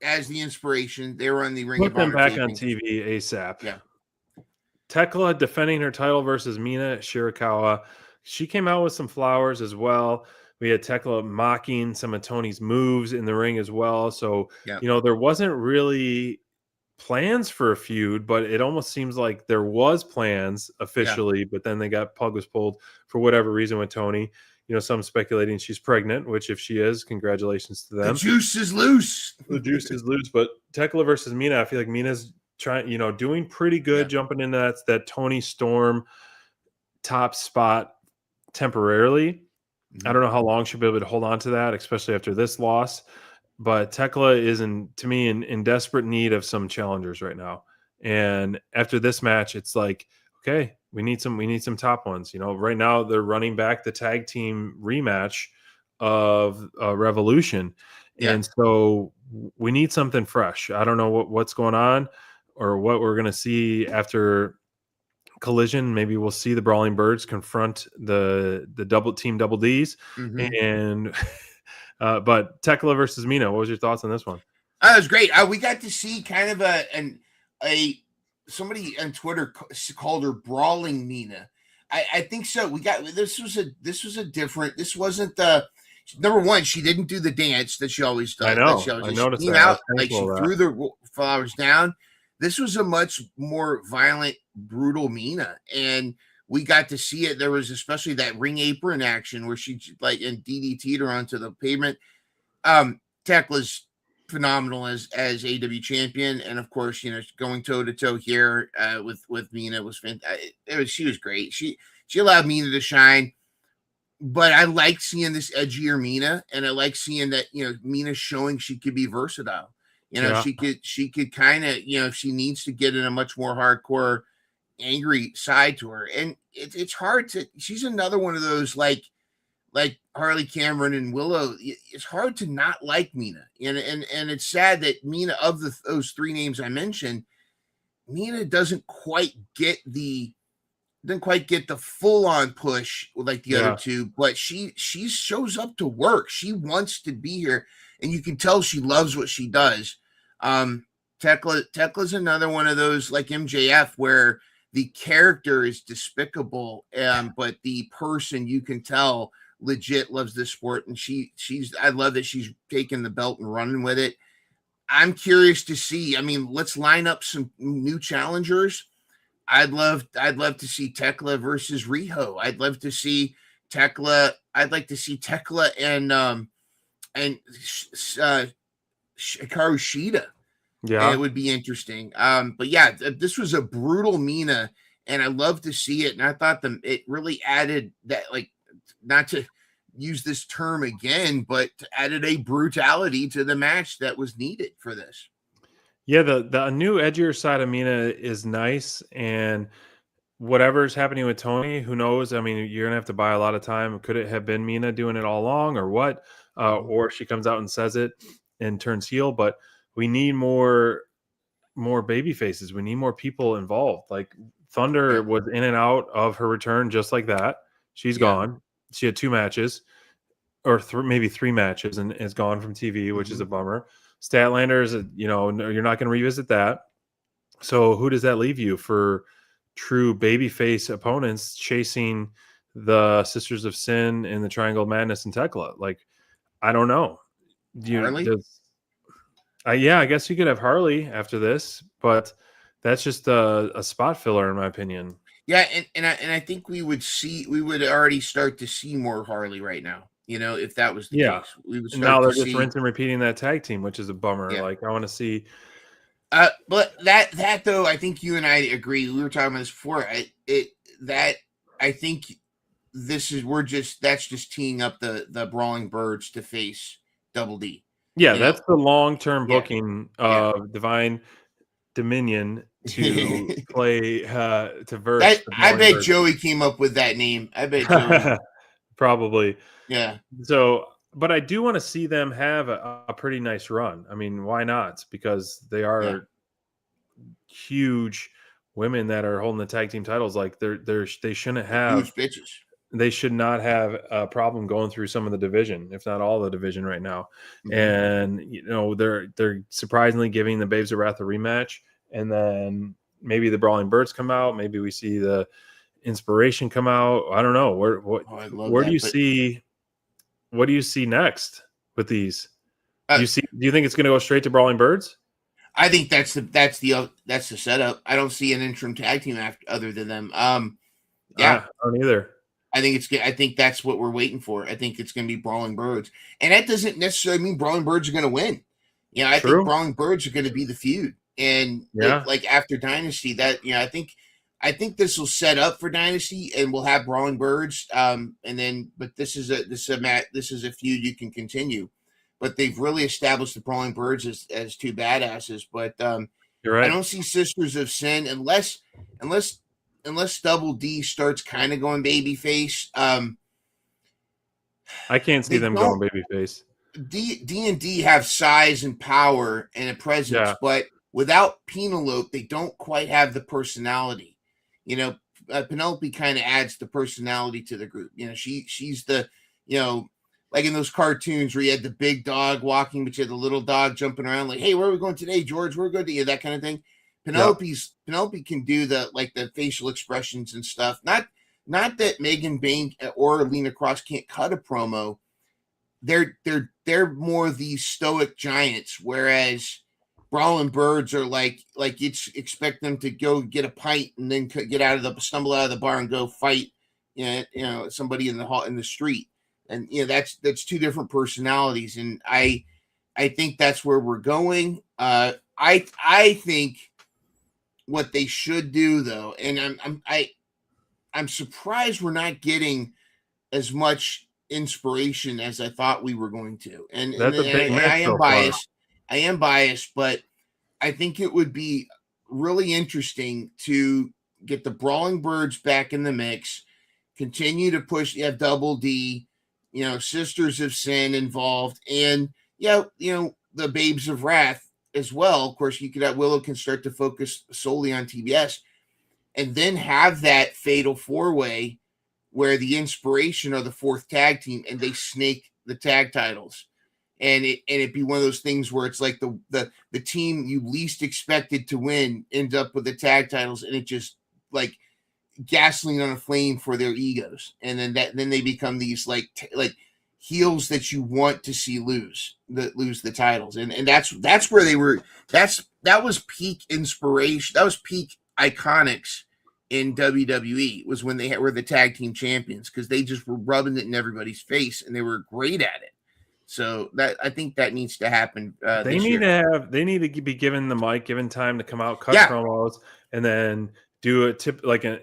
as the inspiration. They were on the Ring of Honor back tapings. on TV ASAP. Yeah. Tekla defending her title versus Mina Shirakawa. She came out with some flowers as well. We had Tekla mocking some of Tony's moves in the ring as well. So, there wasn't really plans for a feud, but it almost seems like there was plans officially, but then plug was pulled for whatever reason with Tony. Some speculating she's pregnant, which if she is, congratulations to them. The juice is loose. The juice is loose. But Tekla versus Mina, I feel like Mina's trying, doing pretty good, jumping into that Tony Storm top spot temporarily. I don't know how long she'll be able to hold on to that, especially after this loss. But Tekla is, to me, in desperate need of some challengers right now. And after this match, it's like, okay, we need some top ones. Right now they're running back the tag team rematch of Revolution, and so we need something fresh. I don't know what's going on or what we're gonna see after Collision. Maybe we'll see the Brawling Birds confront the double Ds, and but Tekla versus Mina. What was your thoughts on this one? That was great. We got to see kind of a somebody on Twitter called her Brawling Mina. I think so. This wasn't the number one. She didn't do the dance that she always does. I know. I noticed that. Out, like she threw the flowers down. This was a much more violent, brutal Mina, and we got to see it. There was especially that ring apron action where she and DDT'd her onto the pavement. Tekla's phenomenal as AEW champion, and of course, going toe to toe here with Mina was fantastic. She was great. She allowed Mina to shine, but I like seeing this edgier Mina, and I like seeing that Mina showing she could be versatile. She could kind of if she needs to get in a much more hardcore, angry side to her, and it's hard to. She's another one of those like Harley Cameron and Willow. It's hard to not like Mina, and it's sad that Mina, of those three names I mentioned, Mina doesn't quite get the full on push like the other two, but she shows up to work. She wants to be here, and you can tell she loves what she does. Tekla's another one of those like MJF where the character is despicable, but the person, you can tell, legit loves this sport, and I love that she's taking the belt and running with it. I'm curious to see. I mean, let's line up some new challengers. I'd love to see Tekla versus Riho. I'd love to see Tekla. I'd like to see Tekla and Hikaru Shida. Yeah, it would be interesting. But yeah, this was a brutal Mina, and I love to see it. And I thought it really added that, like, not to use this term again, but added a brutality to the match that was needed for this. Yeah, the new edgier side of Mina is nice, and whatever's happening with Tony, who knows? I mean, you're gonna have to buy a lot of time. Could it have been Mina doing it all along, or what? Or she comes out and says it and turns heel, but we need more baby faces. We need more people involved. Like Thunder was in and out of her return just like that. She's gone. She had 2 matches or maybe 3 matches and is gone from TV, which is a bummer. Statlander is, you're not going to revisit that. So who does that leave you for true babyface opponents chasing the Sisters of Sin and the Triangle of Madness and Tekla? Like, I don't know. Harley? Yeah, I guess you could have Harley after this, but that's just a spot filler in my opinion. Yeah, and I think we would already start to see more Harley right now. If that was the case, we would start now they're to just see rinsing and repeating that tag team, which is a bummer. Yeah. Like I want to see. But that though, I think you and I agree. We were talking about this before. I think that's just teeing up the Brawling Birds to face Double D. Yeah, that's the long-term booking of Divine Dominion to play to verse. I bet Joey came up with that name. I bet Joey probably. Yeah. So, but I do want to see them have a pretty nice run. I mean, why not? Because they are huge women that are holding the tag team titles. Like they shouldn't have huge bitches. They should not have a problem going through some of the division, if not all the division right now. Mm-hmm. And they're surprisingly giving the Babes of Wrath a rematch, and then maybe the Brawling Birds come out. Maybe we see the Inspiration come out. I don't know. Where do you see? What do you see next with these? Do you think it's going to go straight to Brawling Birds? I think that's the setup. I don't see an interim tag team other than them. I don't either. I think that's what we're waiting for. I think it's going to be Brawling Birds, and that doesn't necessarily mean Brawling Birds are going to win. I think Brawling Birds are going to be the feud, and like after Dynasty, I think this will set up for Dynasty, and we'll have Brawling Birds, and then this is a feud you can continue. But they've really established the Brawling Birds as two badasses. But you're right. I don't see Sisters of Sin unless Double D starts kind of going babyface. I can't see them going babyface. D&D have size and power and a presence, but without Penelope, they don't quite have the personality. Penelope kind of adds the personality to the group. She's the like in those cartoons where you had the big dog walking, but you had the little dog jumping around like, hey, where are we going today, George? Where are we going to that kind of thing. Penelope can do the facial expressions and stuff. Not that Megan Bank or Lena Cross can't cut a promo. They're more these stoic giants, whereas Brawling Birds are like you expect them to go get a pint and then stumble out of the bar and go fight somebody in the street. And that's two different personalities, and I think that's where we're going. I think what they should do though, and I'm surprised we're not getting as much Inspiration as I thought we were going to. And I am biased, but I think it would be really interesting to get the Brawling Birds back in the mix, continue to push. You have Double D. Sisters of Sin involved, and the Babes of Wrath as well. Of course, you could have Willow can start to focus solely on TBS, and then have that fatal 4-way where the Inspiration are the fourth tag team, and they snake the tag titles, and it be one of those things where it's like the team you least expected to win ends up with the tag titles, and it just like gasoline on a flame for their egos, and then they become these like heels that you want to see lose the titles, and that's where they were. That was peak Inspiration. That was peak Iconics in WWE, was when they were the tag team champions, because they just were rubbing it in everybody's face and they were great at it. So I think that needs to happen. They need to be given the mic, given time to come out, cut promos, and then do a tip like an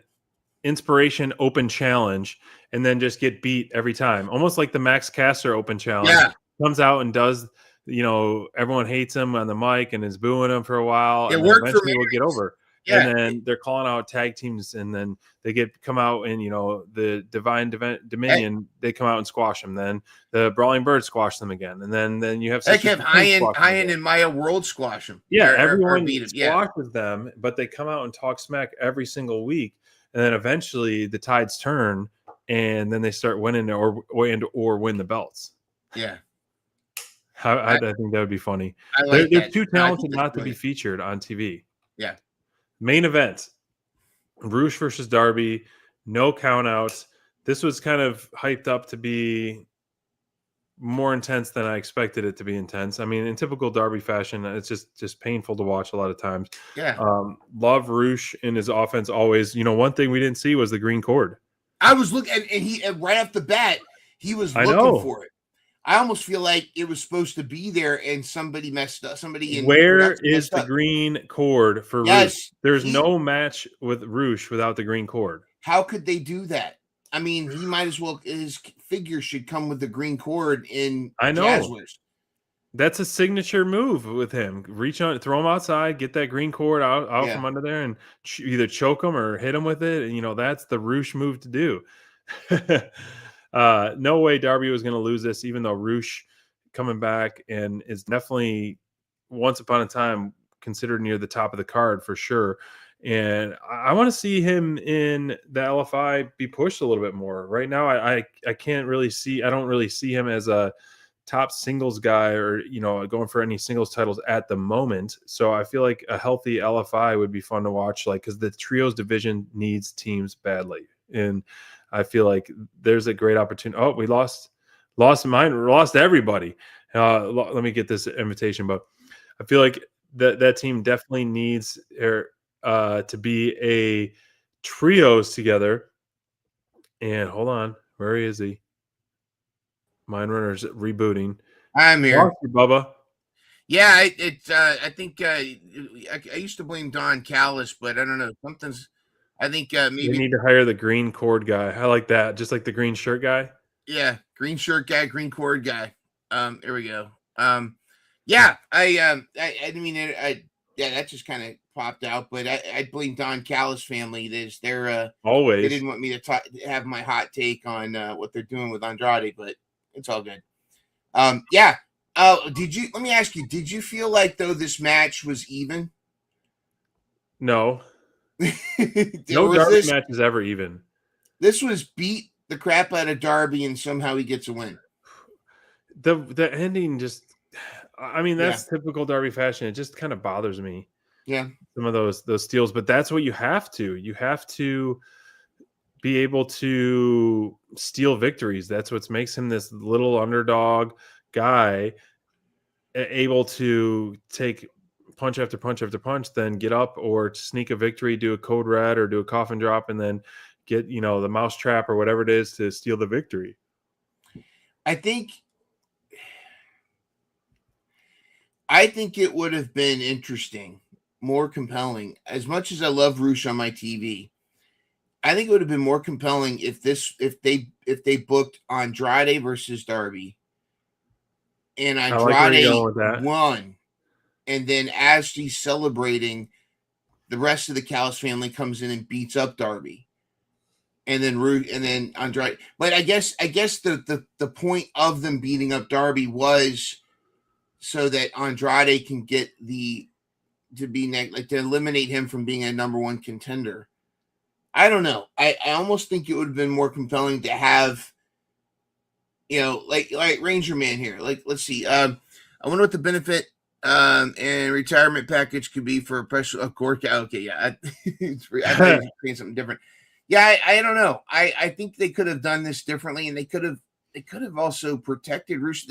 Inspiration Open Challenge, and then just get beat every time, almost like the Max Caster Open Challenge. Comes out and does, everyone hates him on the mic and is booing him for a while. It and worked for eventually we'll get over. And then they're calling out tag teams, and then they come out and the Divine Dominion, they come out and squash them. Then the Brawling Birds squash them again, and then you have High-End and Maya World squash them. Everyone squashes them, but they come out and talk smack every single week, and then eventually the tides turn, and then they start winning or win the belts. Yeah. I think that would be funny. They're too talented not to be featured on TV. Yeah. Main event: Roosh versus Darby, no countouts. This was kind of hyped up to be more intense than I expected it to be intense. I mean, in typical Darby fashion, it's just painful to watch a lot of times. Yeah. Love Roosh in his offense always. One thing we didn't see was the green cord. I was looking, and he right off the bat, he was looking for it. I almost feel like it was supposed to be there, and somebody messed up. Where is the green cord for Roosh? There's no match with Roosh without the green cord. How could they do that? I mean, he might as well. His figure should come with the green cord in I know. Jazzwares. That's a signature move with him. Reach on, throw him outside, get that green cord out Yeah. from under there, and either choke him or hit him with it. And that's the Roosh move to do. No way Darby was going to lose this, even though Roosh coming back and is definitely once upon a time considered near the top of the card for sure. And I want to see him in the LFI be pushed a little bit more. Right now, I can't really see. I don't really see him as a top singles guy or going for any singles titles at the moment. So I feel like a healthy LFI would be fun to watch, like, because the trios division needs teams badly, and I feel like there's a great opportunity. Oh, we lost everybody. Let me get this invitation, but I feel like that team definitely needs to be a trios together. And hold on, where is he? Mindrunner's rebooting. I'm here, Bubba. Yeah, I think I used to blame Don Callis, but I don't know. I think maybe they need to hire the green cord guy. I like that, just like the green shirt guy. Yeah, green shirt guy, green cord guy. There we go. Yeah, I mean, yeah, that just kind of popped out, but I blame Don Callis family. They're always. They didn't want me to have my hot take on what they're doing with Andrade, but it's all good. Yeah. Let me ask you, did you feel like though this match was even? No. No Darby match is ever even. This was beat the crap out of Darby and somehow he gets a win. The ending just, I mean, that's typical Darby fashion. It just kind of bothers me. Yeah. Some of those steals, but that's what you have to. You have to be able to steal victories. That's what makes him this little underdog guy, able to take punch after punch after punch, then get up or sneak a victory, do a code red or do a coffin drop, and then get the mouse trap or whatever it is to steal the victory. I think it would have been interesting, more compelling. As much as I love Roosh on my TV, I think it would have been more compelling if they booked Andrade versus Darby, and Andrade won, and then as she's celebrating, the rest of the Callis family comes in and beats up Darby, and then Andrade. But I guess the point of them beating up Darby was so that Andrade can get to eliminate him from being a number one contender. I don't know. I almost think it would have been more compelling to have, like Ranger Man here. Like, let's see. I wonder what the benefit and retirement package could be for a special court. Okay, yeah. I thought you were saying something different. Yeah, I don't know. I think they could have done this differently, and they could have also protected Roosh.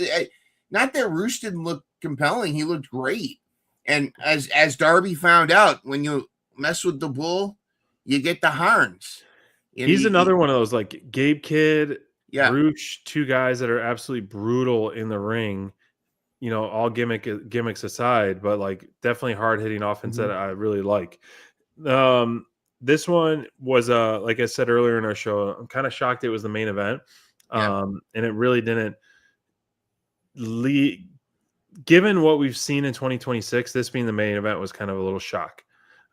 Not that Roosh didn't look compelling; he looked great. And as Darby found out, when you mess with the bull, you get the horns. He's another one of those, like Gabe Kidd, Roosh, two guys that are absolutely brutal in the ring. All gimmicks aside, but like definitely hard hitting offense that I really like. This one was like I said earlier in our show, I'm kind of shocked it was the main event. And it really didn't given what we've seen in 2026, this being the main event was kind of a little shock.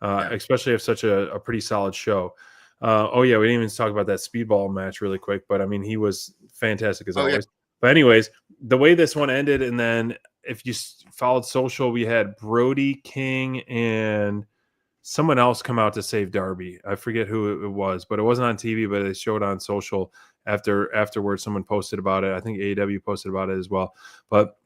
Especially of such a pretty solid show. We didn't even talk about that speedball match really quick, but I mean, he was fantastic as always. Yeah. But anyways, the way this one ended, and then if you followed social, we had Brody King and someone else come out to save Darby. I forget who it was, but it wasn't on TV, but they showed on social afterwards. Someone posted about it. I think AEW posted about it as well. But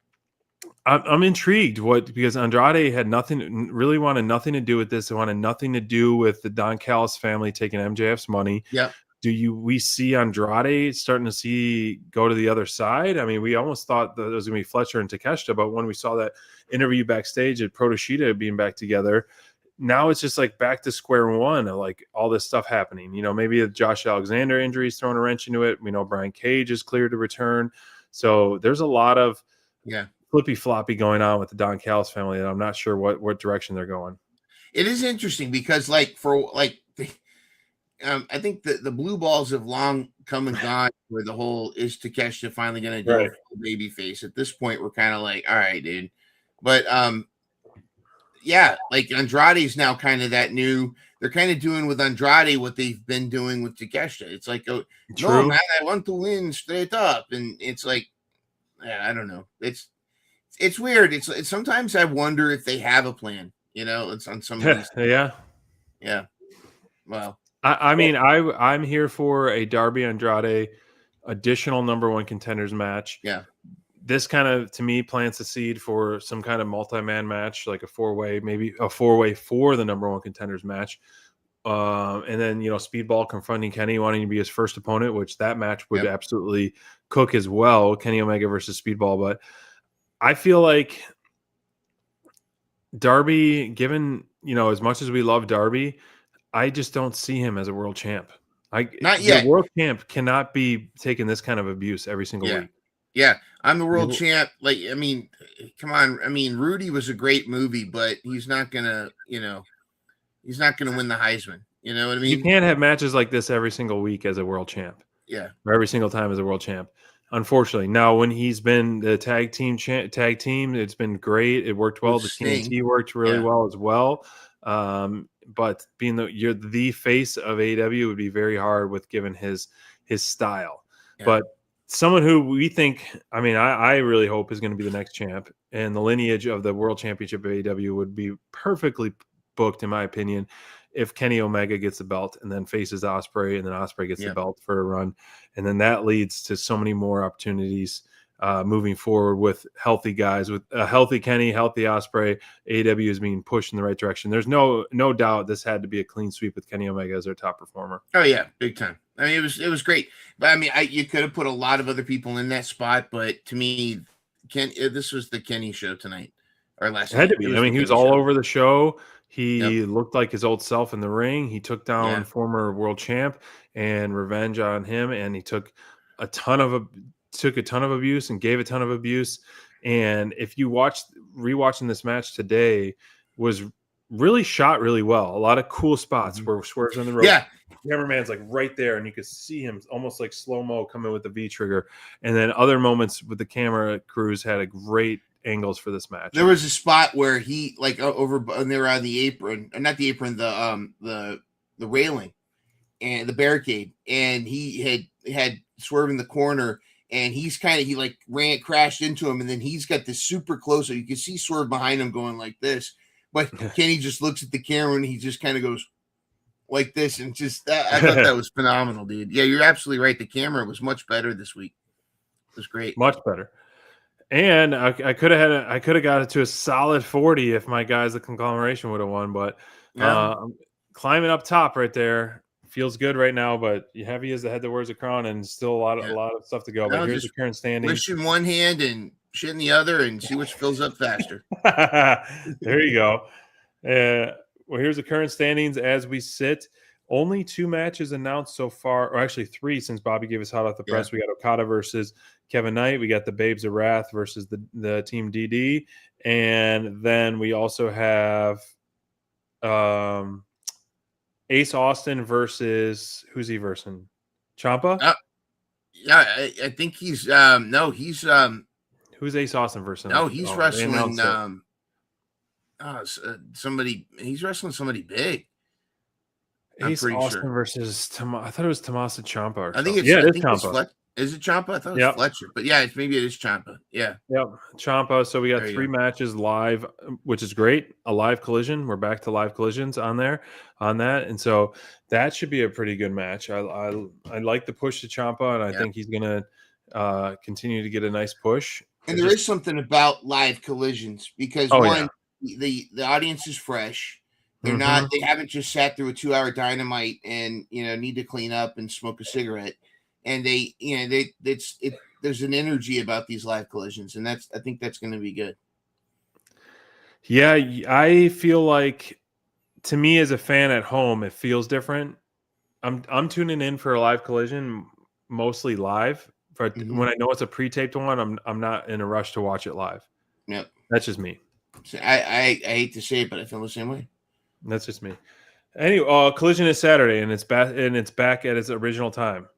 I'm intrigued because Andrade had wanted nothing to do with this. It wanted nothing to do with the Don Callis family taking MJF's money. Yeah. We see Andrade starting to go to the other side? I mean, we almost thought that it was going to be Fletcher and Takeshita, but when we saw that interview backstage at Protoshita being back together, now it's just like back to square one of like all this stuff happening. Maybe the Josh Alexander injury is throwing a wrench into it. We know Brian Cage is cleared to return. So there's a lot of flippy floppy going on with the Don Callis family, and I'm not sure what direction they're going. It is interesting because I think the blue balls have long come and gone where the whole is Takeshita finally going to do a full baby face. At this point, we're kind of like, all right, dude. But yeah, like Andrade's now kind of that new. They're kind of doing with Andrade what they've been doing with Takeshita. It's like, oh, no, man, I want to win straight up, and it's like, yeah, I don't know. It's weird. It's sometimes I wonder if they have a plan. You know, it's on some of these. Yeah. Well, I mean, I'm here for a Darby Andrade additional number one contenders match. Yeah. This kind of, to me, plants a seed for some kind of multi-man match, like a four-way, maybe a four-way for the number one contenders match. And then, Speedball confronting Kenny, wanting to be his first opponent, which that match would absolutely cook as well. Kenny Omega versus Speedball. But I feel like Darby, given, as much as we love Darby, I just don't see him as a world champ. Not yet. The world champ cannot be taking this kind of abuse every single week. Yeah, I'm the world champ. Like, I mean, come on. I mean, Rudy was a great movie, but he's not gonna, he's not gonna win the Heisman. You know what I mean? You can't have matches like this every single week as a world champ. Yeah, or every single time as a world champ. Unfortunately, now when he's been the tag team, it's been great. It worked well. The TNT worked really well as well. But being you're the face of AEW would be very hard with given his style. Yeah. But someone who we think, I really hope is going to be the next champ, and the lineage of the World Championship of AEW would be perfectly booked, in my opinion, if Kenny Omega gets the belt and then faces Ospreay, and then Ospreay gets the belt for a run. And then that leads to so many more opportunities moving forward with healthy guys, with a healthy Kenny, healthy Ospreay. AEW is being pushed in the right direction. There's no doubt this had to be a clean sweep with Kenny Omega as their top performer. Oh yeah, big time. I mean, it was great. But you could have put a lot of other people in that spot, but to me, this was the Kenny show tonight or last night. It had to be. He was all over the show. He looked like his old self in the ring. He took down former world champ and revenge on him, and he took a ton of abuse and gave a ton of abuse. And if you rewatching this match today, was really shot really well. A lot of cool spots where swerves on the road. Yeah. Cameraman's like right there, and you could see him almost like slow-mo coming with the V trigger. And then other moments with the camera crews had a great angles for this match. There was a spot where he over and they were on the apron, or not the apron, the railing and the barricade, and he had Swerve in the corner, and crashed into him, and then he's got this super close, so you can see Swerve behind him going like this, but Kenny just looks at the camera and he just kind of goes like this, and just I thought that was phenomenal, dude. Yeah, you're absolutely right. The camera was much better this week. It was great, much better. And I could have got it to a solid 40 if my guys, the conglomeration, would have won. But climbing up top right there feels good right now. But heavy as the head that wears a crown, and still a lot of stuff to go. But here's the current standing. Wish in one hand and shit in the other, and see which fills up faster. There you go. Well, here's the current standings as we sit. Only 2 matches announced so far, or actually 3 since Bobby gave us hot off the press. We got Okada versus Kevin Knight. We got the Babes of Wrath versus the Team DD. And then we also have Ace Austin versus, who's he versing? Ciampa? Yeah, I think he's who's Ace Austin versus? No, he's wrestling somebody. He's wrestling somebody big. Ace Austin versus I thought it was Tommaso Ciampa. I think it's Ciampa. Is it Ciampa? I thought it was Fletcher, but maybe it is Ciampa. Yeah. Yep. Ciampa. So we got 3 matches live, which is great. A live collision. We're back to live collisions on that. And so that should be a pretty good match. I like the push to Ciampa, and I think he's going to continue to get a nice push. And there is something about live collisions because the audience is fresh. They're not. They haven't just sat through a 2-hour Dynamite and need to clean up and smoke a cigarette. And there's an energy about these live collisions, and I think that's going to be good. Yeah, I feel like, to me as a fan at home, it feels different. I'm tuning in for a live collision, mostly live. But when I know it's a pre-taped one, I'm not in a rush to watch it live. Yep, that's just me. I hate to say it, but I feel the same way. That's just me. Anyway, collision is Saturday, and it's back at its original time.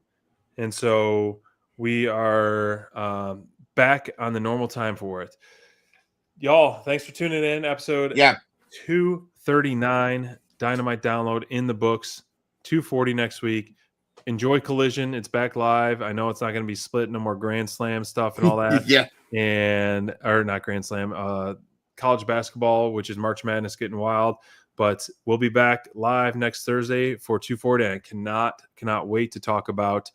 And so we are back on the normal time for it. Y'all, thanks for tuning in. Episode 239 Dynamite Download in the books. 240 next week. Enjoy Collision. It's back live. I know it's not going to be split. No more Grand Slam stuff and all that. Or not Grand Slam. College basketball, which is March Madness getting wild. But we'll be back live next Thursday for 240. I cannot wait to talk about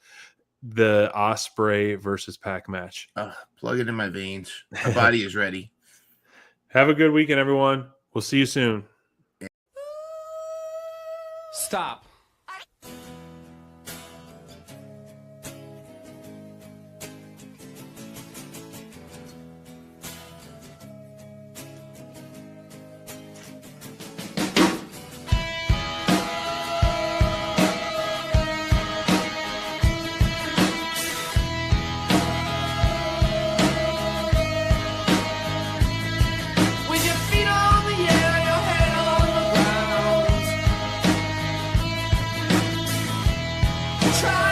the Ospreay versus Pac match. Plug it in my veins. My body is ready. Have a good weekend, everyone. We'll see you soon. Stop. Try